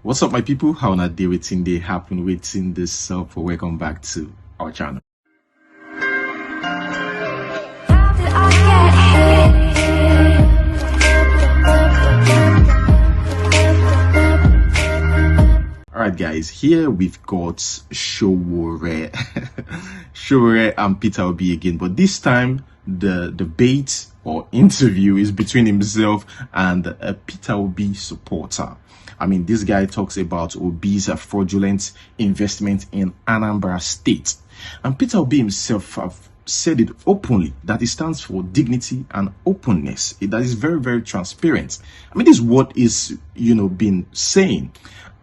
What's up, my people? How na day waiting they happen waiting this for welcome back to our channel. Alright guys, here we've got Sowore Sowore and Peter Obi again, but this time the debate or interview is between himself and a Peter Obi supporter. I mean, this guy talks about Obi's fraudulent investment in Anambra State. And Peter Obi himself have said it openly that he stands for dignity and openness. That is very, very transparent. I mean, this is what is, been saying.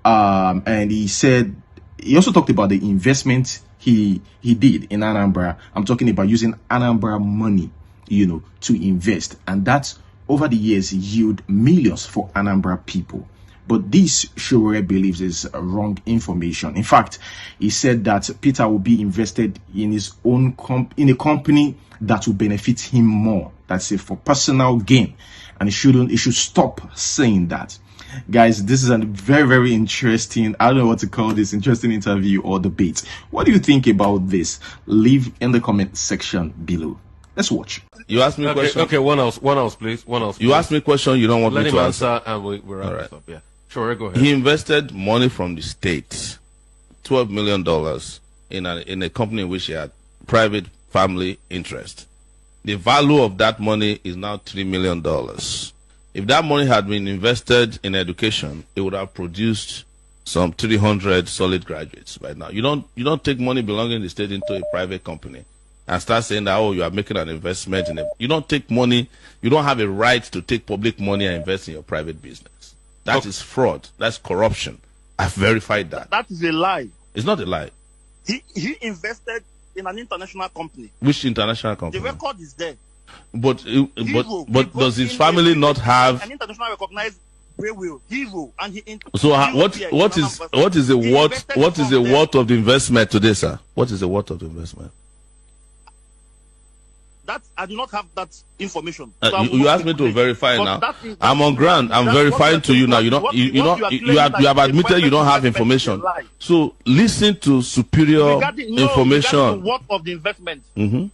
And he said, he also talked about the investment he did in Anambra. I'm talking about using Anambra money, to invest. And that over the years yield millions for Anambra people. But this Sowore believes is wrong information. In fact, he said that Peter will be invested in his own in a company that will benefit him more. That's it, for personal gain. And he should stop saying that. Guys, this is a very, very interesting, I don't know what to call this, interesting interview or debate. What do you think about this? Leave in the comment section below. Let's watch. You asked me a question. Okay, one else, please. One else. You asked me a question you don't want me to answer. And we're wrap this up. Yeah. Sure, go ahead. He invested money from the state, $12 million, in a company in which he had private family interest. The value of that money is now $3 million. If that money had been invested in education, it would have produced some 300 solid graduates right now. You don't take money belonging to the state into a private company and start saying that, oh, you are making an investment in it. You don't take money. You don't have a right to take public money and invest in your private business. That is fraud. That's corruption. I've verified that. That is a lie. It's not a lie. He invested in an international company. Which international company? The record is there. But does his family not have an international recognized railway? And he. So what is the worth of the investment today, sir? What is the worth of the investment? That I do not have that information. So you asked me to verify now. I'm on ground. I'm verifying to you now. You have admitted you don't have information. So listen to superior information. The worth of the investment. You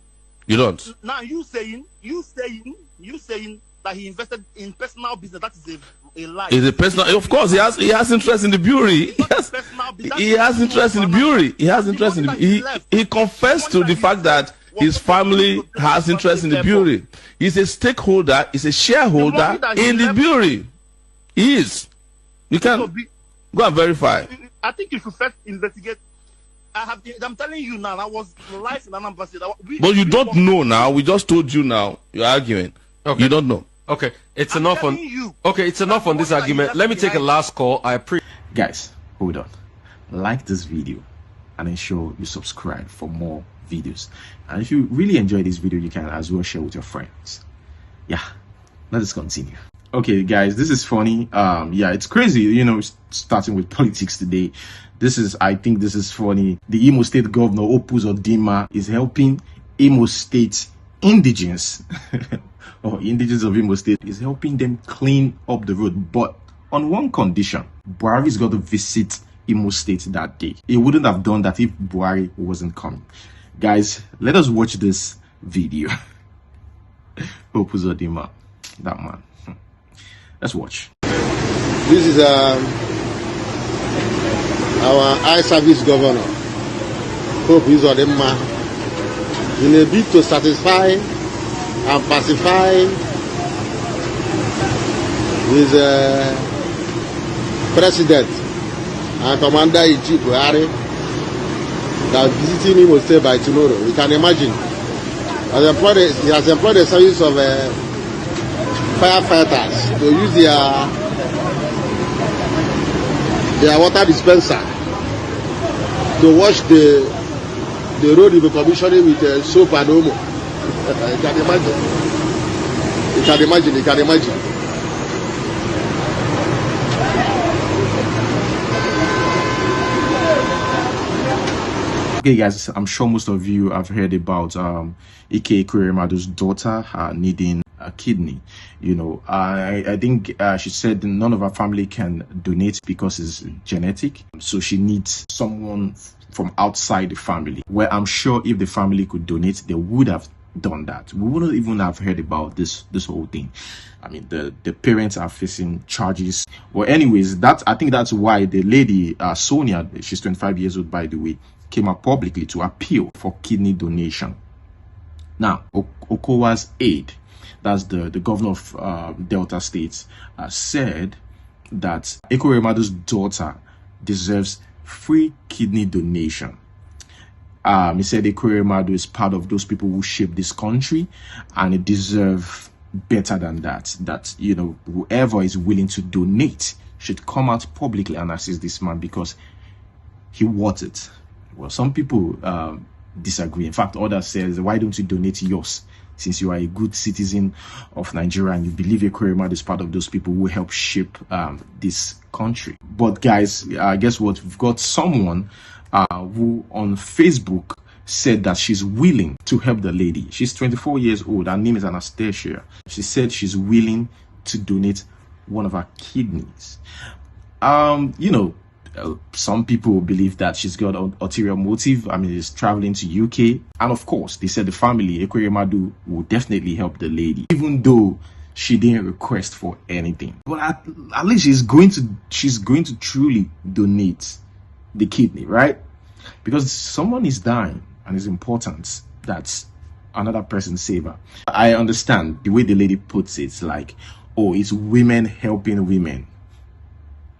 don't. Now you saying that he invested in personal business. That is a lie. Is a personal? Of course, he has interest in the brewery. He has interest in the brewery. He has interest in the. He confessed to the fact that his family has interest in the brewery. He's a stakeholder. He's a shareholder in the brewery. He is. You can go and verify. I think you should first investigate. I'm telling you now. I was live in Anambra State. But you don't know now. We just told you now. You're arguing. Okay. You don't know. Okay, it's enough on. Okay, it's enough on this argument. Let me take a last call. Guys, hold on. Like this video and ensure you subscribe for more videos. And if you really enjoy this video, you can as well share with your friends. Yeah, let us continue. Okay guys, this is funny. Yeah, it's crazy, starting with politics today. I think this is funny. The Imo State governor Opus Odima is helping Imo State indigenes or indigenes of Imo State, is helping them clean up the road, but on one condition. Buhari's got to visit Imo State that day. He wouldn't have done that if Buhari wasn't coming. Guys, let us watch this video. Opus Odima, that man. Let's watch. This is our eye service governor, Opus Odima, in a bid to satisfy and pacify his president and commander-in-chief Buhari, that visiting Imo State by tomorrow. You can imagine. He has employed a service of firefighters to use their water dispenser to wash the road in commissioning with soap and omo. You can imagine. You can imagine. Okay guys, I'm sure most of you have heard about Ekwerimadu's daughter needing a kidney. You know, I think she said none of her family can donate because it's genetic, so she needs someone from outside the family. Well, I'm sure if the family could donate, they would have done that. We wouldn't even have heard about this whole thing. I mean, the parents are facing charges. Well, anyways, I think that's why the lady Sonia, she's 25 years old, by the way, came out publicly to appeal for kidney donation. Now, Okowa's aide, that's the governor of Delta State, said that Ekweremadu's daughter deserves free kidney donation. He said Ekweremadu is part of those people who shape this country, and it deserves better than that. That, you know, whoever is willing to donate should come out publicly and assist this man because he wants it. Well, some people disagree. In fact, others says, why don't you donate yours? Since you are a good citizen of Nigeria and you believe Ekweremadu is part of those people who help shape this country. But guys, guess what? We've got someone who on Facebook said that she's willing to help the lady. She's 24 years old. Her name is Anastasia. She said she's willing to donate one of her kidneys. You know, some people believe that she's got an ulterior motive. I mean, she's traveling to UK, and of course, they said the family, Ekweremadu, will definitely help the lady, even though she didn't request for anything. But at least she's going to truly donate the kidney, right? Because someone is dying, and it's important that another person save her. I understand the way the lady puts it, like, oh, it's women helping women.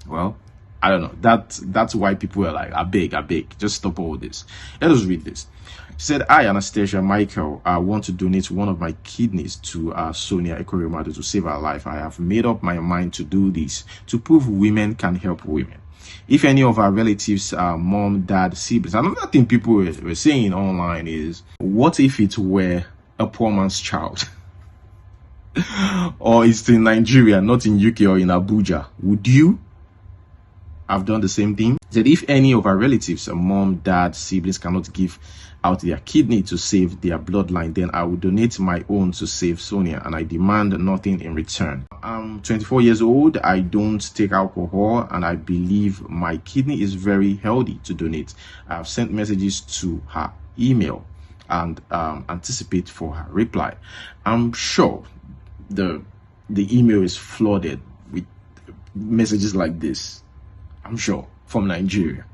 Well, I don't know. That's why people are like, I beg, just stop all this. Let us read this. She said, I, Anastasia Michael, I want to donate one of my kidneys to Sonia Ekweremadu to save her life. I have made up my mind to do this to prove women can help women. If any of our relatives, mom, dad, siblings, another thing people were saying online is, what if it were a poor man's child? Or it's in Nigeria, not in UK or in Abuja? Would you have done the same thing? That if any of our relatives, mom, dad, siblings cannot give out their kidney to save their bloodline, then I will donate my own to save Sonia, and I demand nothing in return. I'm 24 years old. I don't take alcohol, and I believe my kidney is very healthy to donate. I have sent messages to her email and anticipate for her reply. I'm sure the email is flooded with messages like this. I'm sure, from Nigeria.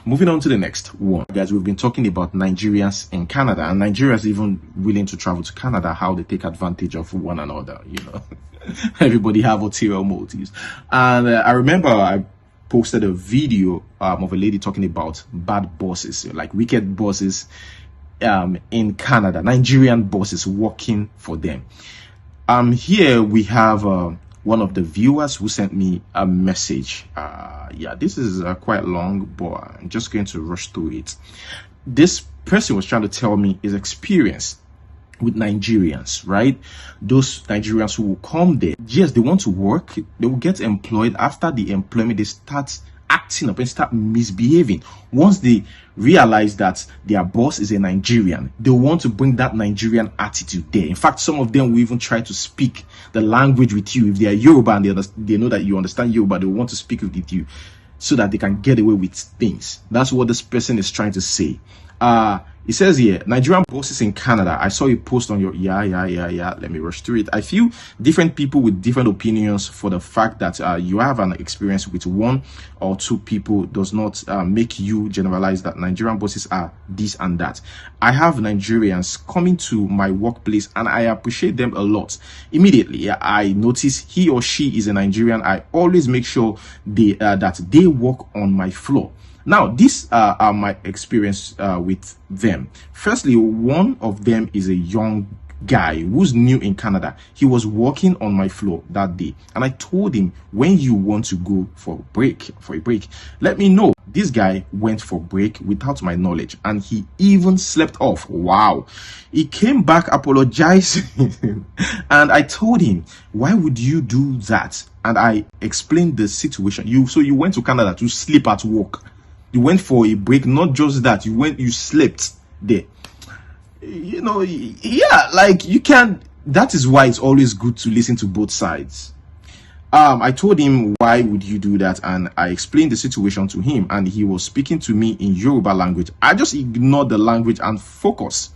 Moving on to the next one. Guys, we've been talking about Nigerians in Canada, and Nigerians even willing to travel to Canada, how they take advantage of one another, you know. Everybody have ulterior motives. And I remember I posted a video of a lady talking about bad bosses, like wicked bosses in Canada, Nigerian bosses working for them. Here we have one of the viewers who sent me a message. Yeah, this is quite long, but I'm just going to rush through it. This person was trying to tell me his experience with Nigerians, right? Those Nigerians who will come there, yes, they want to work, they will get employed. After the employment, they start acting up and start misbehaving. Once they realize that their boss is a Nigerian, they want to bring that Nigerian attitude there. In fact, some of them will even try to speak the language with you. If they are Yoruba and they know that you understand Yoruba, they want to speak with you so that they can get away with things. That's what this person is trying to say. It says here, Nigerian bosses in Canada. I saw you post on your let me rush through it. I feel different people with different opinions for the fact that you have an experience with one or two people does not make you generalize that Nigerian bosses are this and that. I have Nigerians coming to my workplace and I appreciate them a lot. Immediately I notice he or she is a Nigerian. I always make sure that they work on my floor. Now, these are my experience with them. Firstly, one of them is a young guy who's new in Canada. He was working on my floor that day, and I told him, when you want to go for a break, let me know. This guy went for break without my knowledge, and he even slept off. Wow. He came back apologizing, and I told him, why would you do that? And I explained the situation. So you went to Canada to sleep at work. You went for a break. Not just that, you slept there. you know, yeah, like you can. That is why it's always good to listen to both sides. I told him, why would you do that? And I explained the situation to him, and he was speaking to me in Yoruba language. I just ignored the language and focus.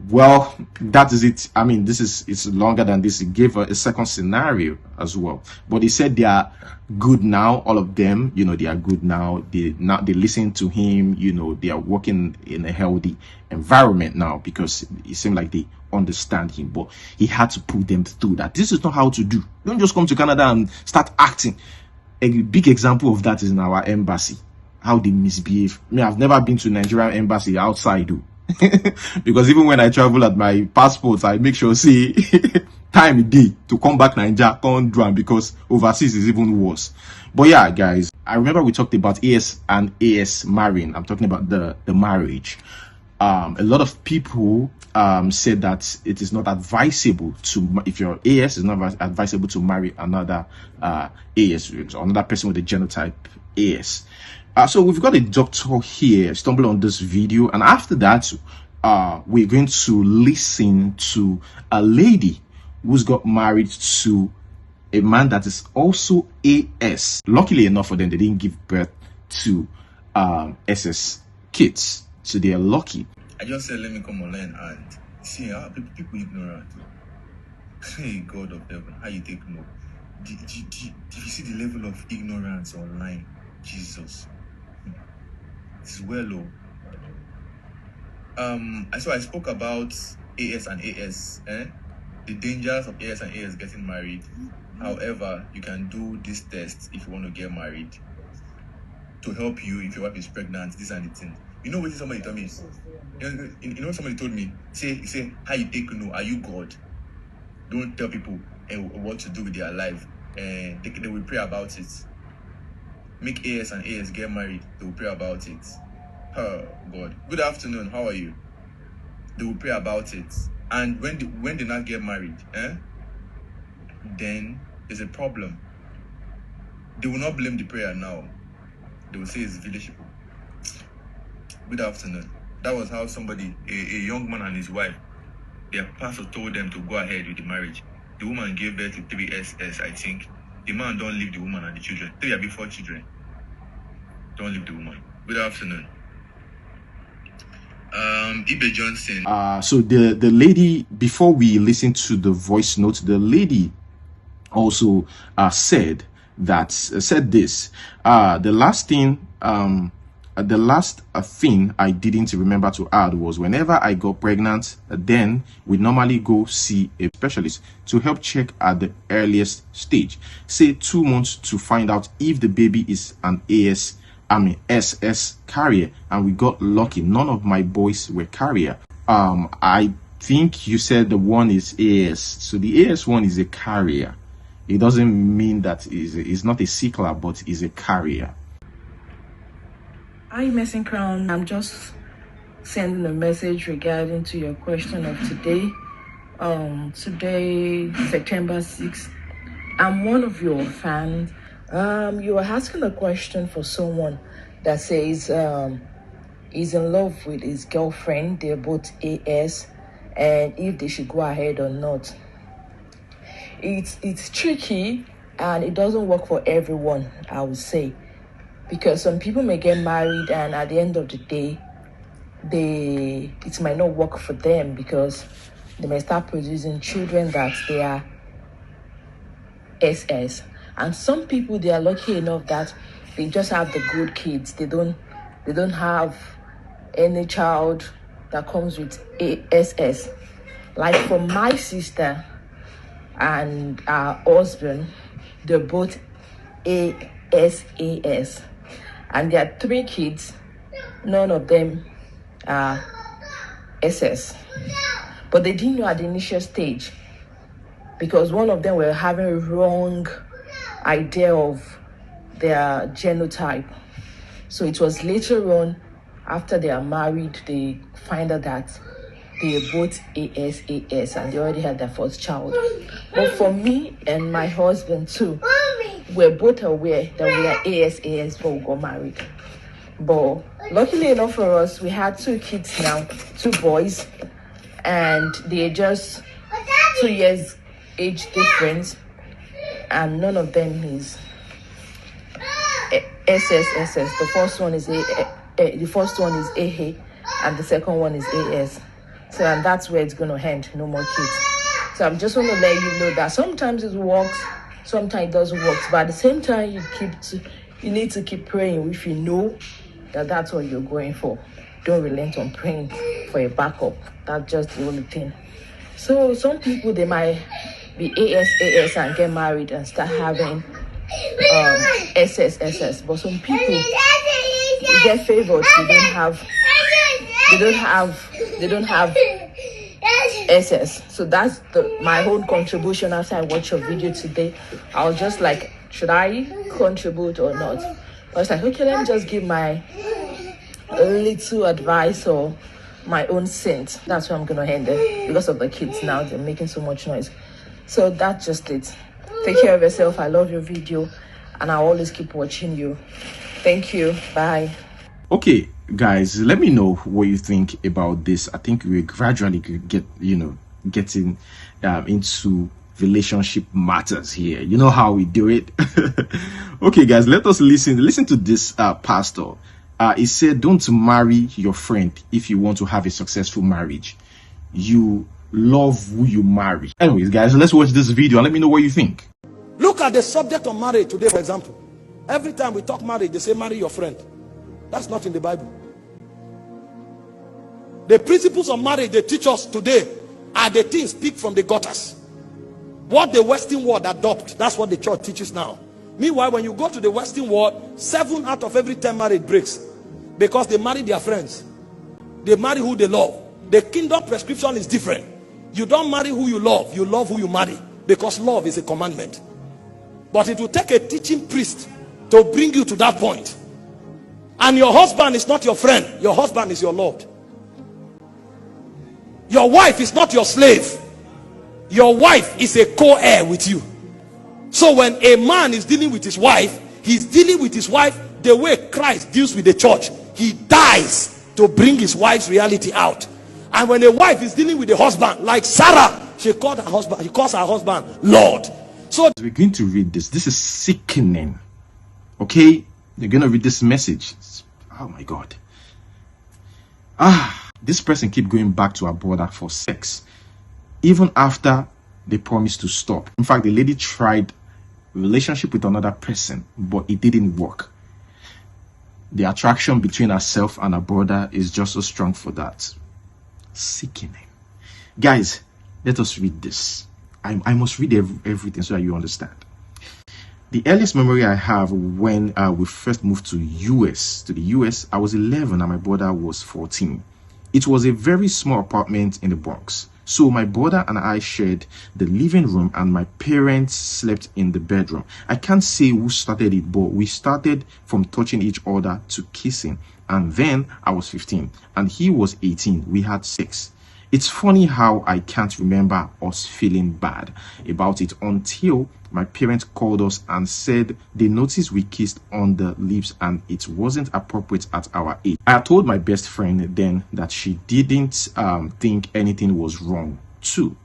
Well, that is it. I mean, it's longer than this. He gave a second scenario as well, but he said they are good now. All of them, you know, they are good now. They listen to him. You know, they are working in a healthy environment now because it seemed like they understand him. But he had to put them through that. This is not how to do. Don't just come to Canada and start acting. A big example of that is in our embassy, how they misbehave. I mean, I've never been to Nigerian embassy outside though. Because even when I travel at my passports, I make sure see time a day to come back Nigeria, can't do, because overseas is even worse. But yeah, guys, I remember we talked about AS and AS marrying. I'm talking about the marriage. A lot of people said that it is not advisable to, if you're AS, it's not advisable to marry another AS, or another person with a genotype AS. So we've got a doctor here stumble on this video, and after that we're going to listen to a lady who's got married to a man that is also AS. Luckily enough for them, they didn't give birth to SS kids, so they are lucky. I just said let me come online and see how people ignorant. Hey, God of heaven, how you take no? Did you see the level of ignorance online? Jesus. It's well low. So I spoke about AS and AS, the dangers of AS and AS getting married. However, you can do this test if you want to get married to help you if your wife is pregnant. This and the thing. You know what somebody told me? You know somebody told me, say how you take no? Are you God? Don't tell people what to do with their life. They will pray about it. Make AS and AS get married, they will pray about it. Oh God. Good afternoon, how are you? They will pray about it. And when they not get married, then there's a problem. They will not blame the prayer now. They will say it's village people. Good afternoon. That was how somebody, a young man and his wife, their pastor told them to go ahead with the marriage. The woman gave birth to 3 SS, I think. The man don't leave the woman and the children. 3 or before children. Don't leave the woman. Good afternoon. Ibe Johnson. So the lady, before we listen to the voice note, the lady also said this. The last thing I didn't remember to add was, whenever I got pregnant, then we normally go see a specialist to help check at the earliest stage, say 2 months, to find out if the baby is an SS carrier, and we got lucky. None of my boys were carrier. I think you said the one is AS, so the AS one is a carrier. It doesn't mean that is not a sickler, but is a carrier. Hi, Messing Crown. I'm just sending a message regarding to your question of today. Today, September 6th. I'm one of your fans. You were asking a question for someone that says he's in love with his girlfriend. They're both AS, and if they should go ahead or not. It's tricky, and it doesn't work for everyone, I would say. Because some people may get married, and at the end of the day, it might not work for them, because they may start producing children that they are SS. And some people, they are lucky enough that they just have the good kids. They don't have any child that comes with SS. Like for my sister and our husband, they're both ASAS. And there are 3 kids, none of them are SS. But they didn't know at the initial stage, because one of them were having a wrong idea of their genotype. So it was later on, after they are married, they find out that they are both ASAS, and they already had their first child. But for me and my husband too, we're both aware that we are ASAS before we got married. But luckily enough for us, we had 2 kids now, 2 boys, and they're just 2 years age difference, and none of them is SSSS. The first one is AA, and the second one is AS. So, and that's where it's going to end. No more kids. So I'm just want to let you know that sometimes it works, sometimes it doesn't work. But at the same time, you need to keep praying if you know that that's what you're going for. Don't relent on praying for a backup. That's just the only thing. So some people, they might be AS and get married and start having SSSS. But some people get favored. They don't have SS. So that's my whole contribution. After I watch your video today, I was just like, should I contribute or not? I was like, okay, let me just give my little advice or my own sense. That's where I'm gonna end it because of the kids now. They're making so much noise. So that's just it. Take care of yourself. I love your video, and I'll always keep watching you. Thank you. Bye. Okay, guys, let me know what you think about this. I think we're gradually getting into relationship matters here. You know how we do it. Okay, guys, let us listen to this pastor. He said, don't marry your friend if you want to have a successful marriage. You love who you marry. Anyways, guys, let's watch this video and let me know what you think. Look at the subject of marriage today, for example. Every time we talk marriage, they say marry your friend. That's not in the Bible. The principles of marriage they teach us today are the things picked from the gutters. What the Western world adopt, that's what the church teaches now. Meanwhile, when you go to the Western world, 7 out of every 10 marriage breaks because they marry their friends. They marry who they love. The kingdom prescription is different. You don't marry who you love who you marry, because love is a commandment. But it will take a teaching priest to bring you to that point. And your husband is not your friend. Your husband is your Lord. Your wife is not your slave. Your wife is a co-heir with you. So when a man is dealing with his wife, he's dealing with his wife the way Christ deals with the church. He dies to bring his wife's reality out. And when a wife is dealing with the husband, like Sarah, she calls her husband Lord. So we're going to read this. This is sickening. Okay, you're going to read this message. Oh my God. This person keep going back to her brother for sex, even after they promised to stop. In fact, the lady tried relationship with another person, but it didn't work. The attraction between herself and her brother is just so strong for that. Sickening. Guys, let us read this. I must read everything so that you understand. The earliest memory I have when we first moved to the US, I was 11 and my brother was 14. It was a very small apartment in the Bronx. So my brother and I shared the living room and my parents slept in the bedroom. I can't say who started it, but we started from touching each other to kissing. And then I was 15 and he was 18. We had sex. It's funny how I can't remember us feeling bad about it until my parents called us and said they noticed we kissed on the lips and it wasn't appropriate at our age. I told my best friend then that she didn't think anything was wrong too.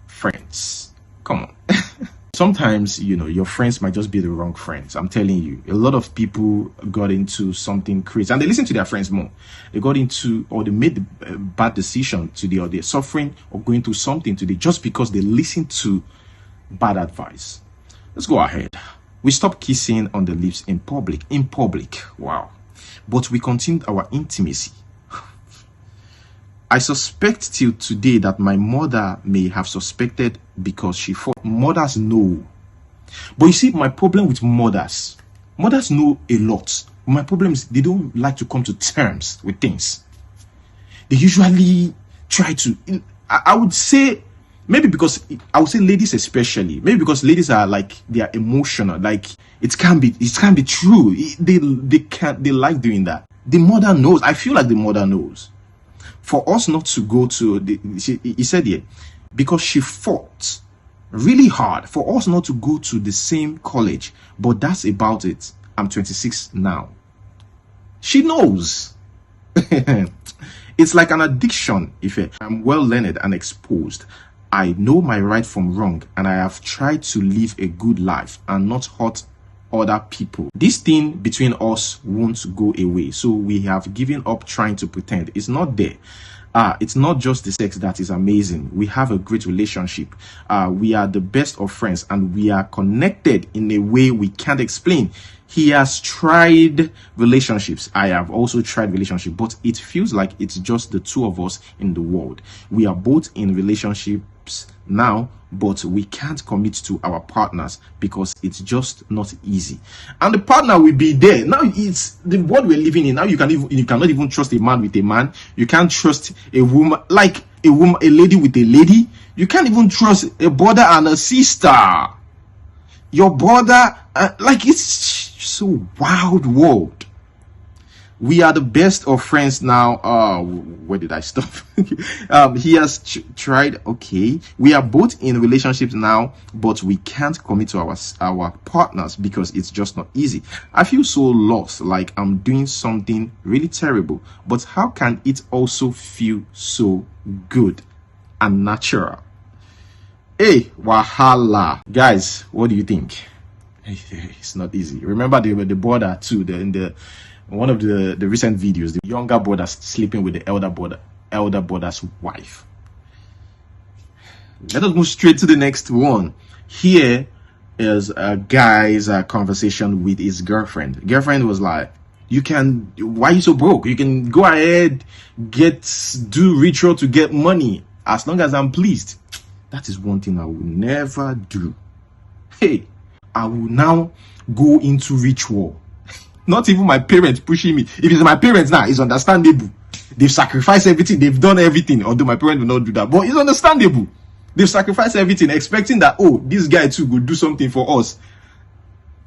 Friends, come on. Sometimes, your friends might just be the wrong friends. I'm telling you, a lot of people got into something crazy and they listen to their friends more. They got into, or they made a bad decision today, or they're suffering or going through something today just because they listened to bad advice. Let's go ahead. We stopped kissing on the lips in public. Wow. But we continued our intimacy. I suspect till today that my mother may have suspected because she thought mothers know. But you see, my problem with mothers know a lot. My problem is they don't like to come to terms with things. They usually try to, I would say, maybe because, I would say ladies especially, maybe because ladies are like, they are emotional, like it can't be true. They like doing that. The mother knows. I feel like the mother knows. For us not to go to, he said here, because she fought really hard for us not to go to the same college, but that's about it. I'm 26 now. She knows. It's like an addiction. If I'm well learned and exposed, I know my right from wrong, and I have tried to live a good life and not hurt other people. This thing between us won't go away, so we have given up trying to pretend. It's not there. It's not just the sex that is amazing. We have a great relationship. We are the best of friends, and we are connected in a way we can't explain. He has tried relationships. I have also tried relationships, but it feels like it's just the two of us in the world. We are both in relationships now, but we can't commit to our partners because it's just not easy. And the partner will be there. Now it's the world we're living in. Now you cannot even trust a man with a man. You can't trust a woman, like a lady with a lady. You can't even trust a brother and a sister. Your brother, like, it's so wild world. We are the best of friends now. Where did I stop? He has tried. Okay, we are both in relationships now, but we can't commit to our partners because it's just not easy. I feel so lost, like I'm doing something really terrible. But how can it also feel so good and natural? Hey, wahala, guys, what do you think? It's not easy. Remember the brother too. One of the recent videos, the younger brother sleeping with the elder brother's wife. Let us move straight to the next one. Here is a guy's conversation with his girlfriend. Girlfriend was like, why are you so broke? You can go ahead, do ritual to get money as long as I'm pleased. That is one thing I will never do. Hey, I will now go into ritual. Not even my parents pushing me. If it's my parents now, it's understandable. They've sacrificed everything. They've done everything. Although my parents will not do that. But it's understandable. They've sacrificed everything, expecting that, oh, this guy too will do something for us.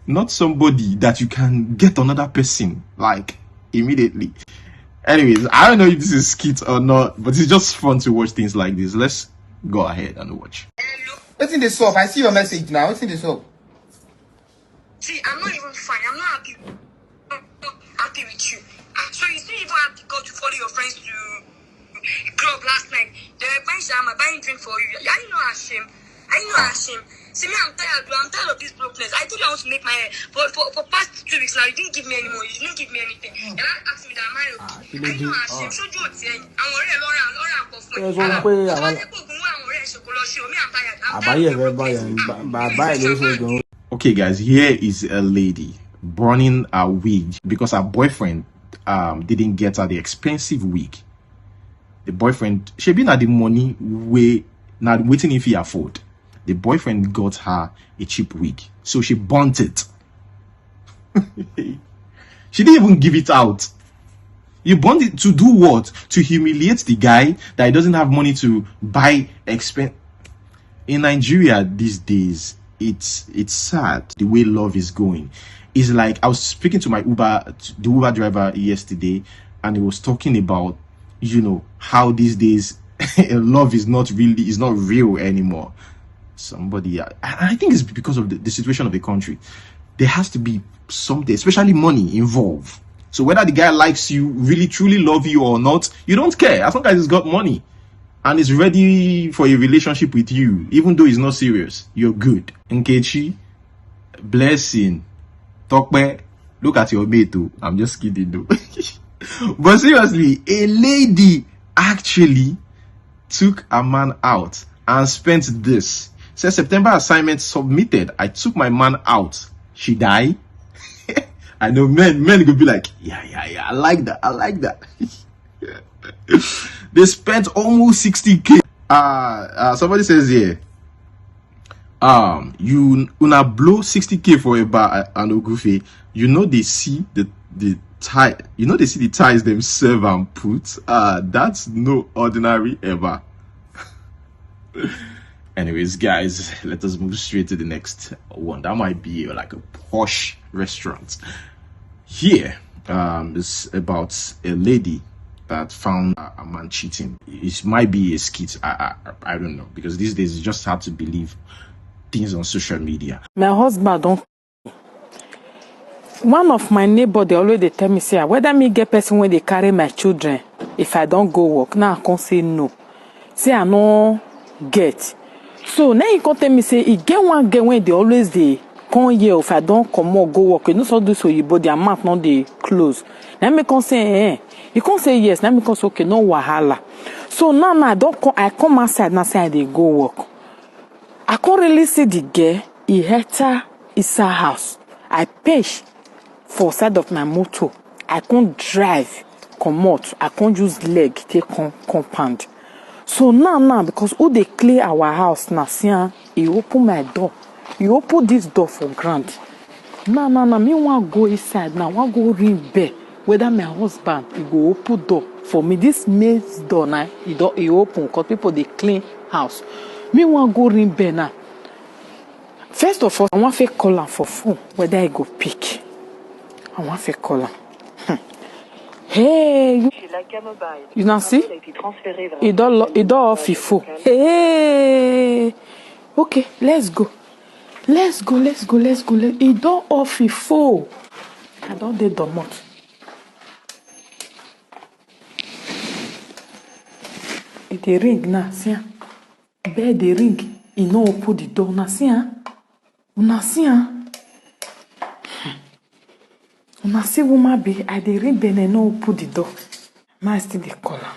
Not somebody that you can get another person, like, immediately. Anyways, I don't know if this is skit or not, but it's just fun to watch things like this. Let's go ahead and watch. What's in this up? I see your message now. What's in this up? See, I'm not even fine. I'm not happy with you. So you still even have to go to follow your friends to club last night. They were buying shama, buying drink for you. I didn't know ashamed. See me, I'm tired of this brokenness. I told you I want to make my hair. For past 2 weeks now, you didn't give me any money. You didn't give me anything. And I asked me that I'm married. I didn't know ashamed. So do what saying. I'm already Laura. Okay, guys, here is a lady burning a wig because her boyfriend didn't get her the expensive wig. The boyfriend, she been at the money way not waiting if he afford. The boyfriend got her a cheap wig, so she burnt it. She didn't even give it out. You burnt it to do what? To humiliate the guy that he doesn't have money to buy expensive. In Nigeria these days, it's sad the way love is going. It's like, I was speaking to the Uber driver yesterday, and he was talking about, how these days love is not real anymore. I think it's because of the situation of the country. There has to be something, especially money, involved. So whether the guy likes you, really truly love you or not, you don't care, as long as he's got money and is ready for a relationship with you. Even though he's not serious, you're good. Nkechi, blessing, Tokwe, look at your mate too. I'm just kidding though. But seriously, a lady actually took a man out and spent this. Says September assignment submitted. I took my man out. She died. I know men could be like, yeah, I like that. They spent almost 60K. Somebody says here, you una blow 60K for a bar and ogufe. They see the tie. They see the ties themselves and put. That's no ordinary ever. Anyways, guys, let us move straight to the next one. That might be like a posh restaurant. Here, it's about a lady that found a man cheating. It might be a skit. I don't know, because these days it's just hard to believe things on social media. My husband don't. One of my neighbor, they always tell me, say, whether me get person when they carry my children, if I don't go work. Now I can't say no. Say I no get. So now you can't tell me say it get one get when they always they come here if I don't come or go work. You know so do so you but their mouth not they close. Now me can say you can't say yes. Now me can say okay no wahala. So now I come outside now say they go work. I can't really see the girl. He hit her inside house. I pay for side of my motor. I can't drive, come out. I can't use leg take compound. So now because who they clear our house now, see, he open my door. He open this door for grant. Now, me want go inside now. Want go ring bell. Whether my husband he go open door for me. This maid's door now, he open because people they clean house. Me want go ring bell now. First of all, I want to call him for phone. Whether I go pick. I want to call him. Hey, you know see? It don't off il faut. Hey, okay, let's go. It don't off il faut. I don't do domot. It ring now, see? Bed the ring. Il no open the door now, see? Una see? Una see woman be I dey ring bell and no open the door. I still dey call am.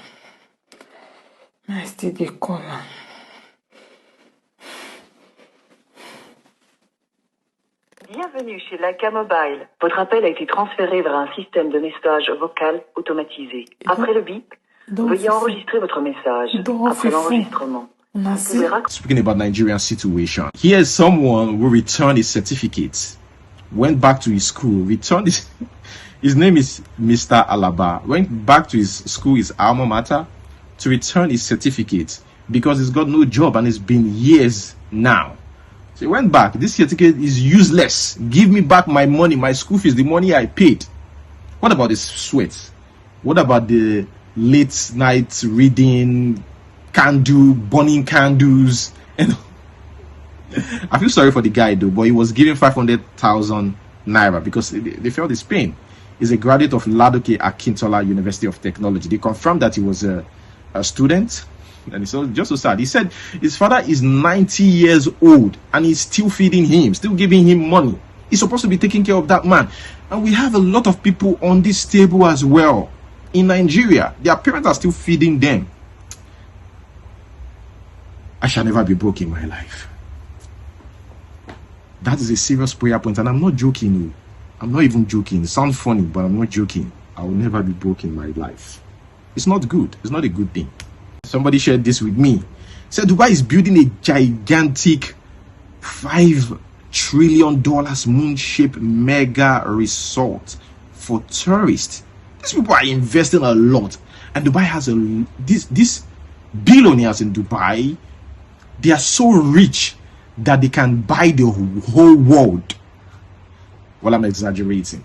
Bienvenue chez Laca Mobile. Votre appel a été transféré vers un système de message vocal automatisé. Après le bip, veuillez enregistrer votre message. Après l'enregistrement, Speaking about Nigerian situation, here's someone who returned his certificate, went back to his school, returned his name is Mr. Alaba, went back to his school, his alma mater, to return his certificate because he's got no job and it's been years now. So he went back. This certificate is useless. Give me back my money, my school fees, the money I paid. What about the sweat? What about the late night reading, burning candles? And I feel sorry for the guy though, but he was given 500,000 naira because they felt his pain. He's a graduate of Ladoke Akintola University of Technology. They confirmed that he was a student, and it's just so sad. He said his father is 90 years old and he's still feeding him, still giving him money. He's supposed to be taking care of that man. And we have a lot of people on this table as well. In Nigeria, their parents are still feeding them. I shall never be broke in my life. That is a serious prayer point, and I'm not joking. I'm not even joking. It sounds funny, but I'm not joking. I will never be broke in my life. It's not good. It's not a good thing. Somebody shared this with me. Said Dubai is building a gigantic $5 trillion moon-shaped mega resort for tourists. These people are investing a lot, and Dubai has these billionaires in Dubai. They are so rich that they can buy the whole world. Well, I'm exaggerating,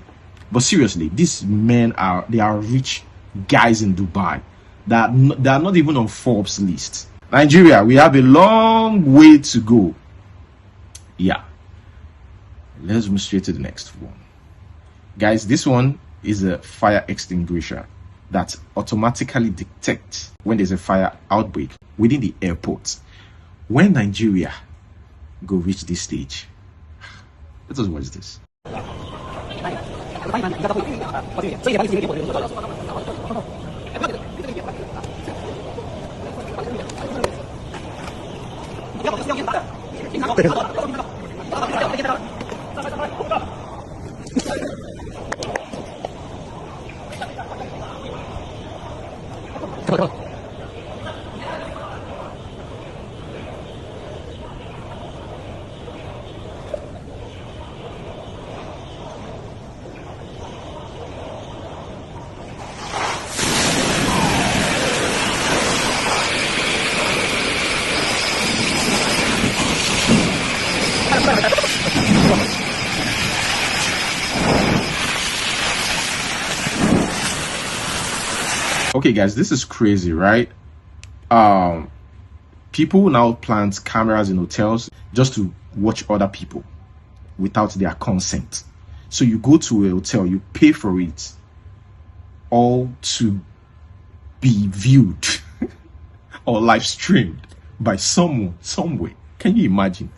but seriously, these men are rich guys in Dubai that they are not even on Forbes list. Nigeria, we have a long way to go. Yeah, let's move straight to the next one, guys. This one is a fire extinguisher that automatically detects when there's a fire outbreak within the airport. When Nigeria go reach this stage, let us watch this. Okay, guys, this is crazy, right? People now plant cameras in hotels just to watch other people without their consent. So you go to a hotel, you pay for it, all to be viewed or live streamed by someone somewhere. Can you imagine?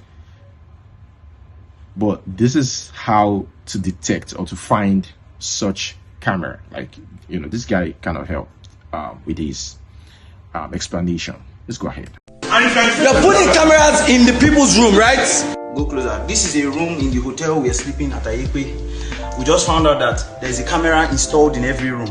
But this is how to detect or to find such camera. Like, you know, this guy cannot help with his explanation. Let's go ahead. You're putting cameras in the people's room, right? Go closer. This is a room in the hotel we are sleeping at Ekwe. We just found out that there's a camera installed in every room.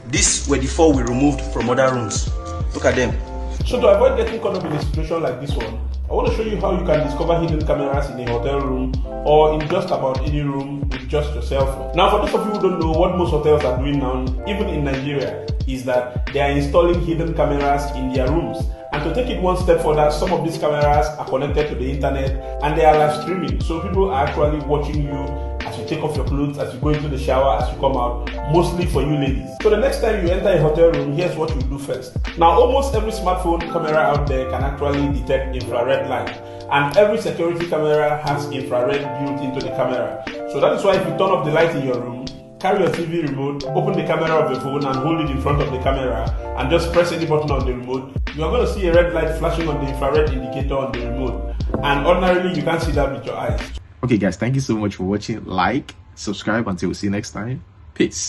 These were the 4 we removed from other rooms. Look at them. So to avoid getting caught up in a situation like this one, I want to show you how you can discover hidden cameras in a hotel room or in just about any room with just your cell phone. Now, for those of you who don't know, what most hotels are doing now, even in Nigeria, is that they are installing hidden cameras in their rooms. And to take it one step further, some of these cameras are connected to the internet and they are live streaming. So people are actually watching you as you take off your clothes, as you go into the shower, as you come out, mostly for you ladies. So the next time you enter a hotel room, here's what you do first. Now, almost every smartphone camera out there can actually detect infrared light. And every security camera has infrared built into the camera. So that is why if you turn off the light in your room, carry your TV remote, open the camera of your phone and hold it in front of the camera and just press any button on the remote, you are going to see a red light flashing on the infrared indicator on the remote. And ordinarily, you can't see that with your eyes. Okay guys, thank you so much for watching. Like, subscribe. Until we see you next time. Peace.